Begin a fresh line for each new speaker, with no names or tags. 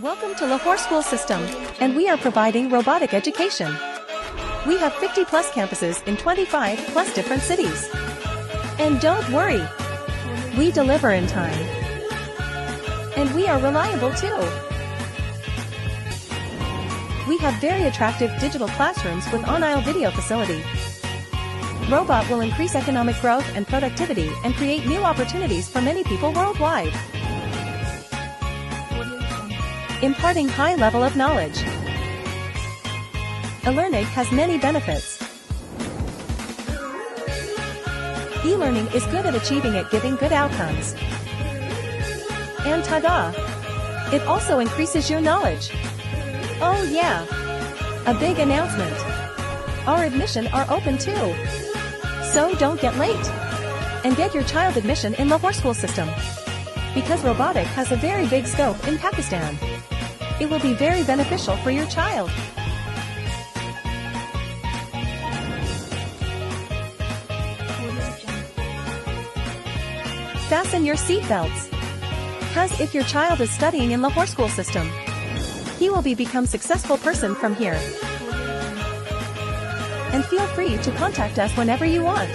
Welcome to Lahore School System, and we are providing robotic education. We have 50 plus campuses in 25 plus different cities. And don't worry, we deliver in time. And we are reliable too. We have very attractive digital classrooms with on-aisle video facility. Robot will increase economic growth and productivity and create new opportunities for many people worldwide. Imparting high level of knowledge. E-learning has many benefits. E-learning is good at achieving it, giving good outcomes. And ta-da! It also increases your knowledge. Oh yeah! A big announcement. Our admission are open too. So don't get late. And get your child admission in Lahore School System. Because robotic has a very big scope in Pakistan. It will be very beneficial for your child. Fasten your seatbelts. Because if your child is studying in Lahore School System, he will become successful person from here. And feel free to contact us whenever you want.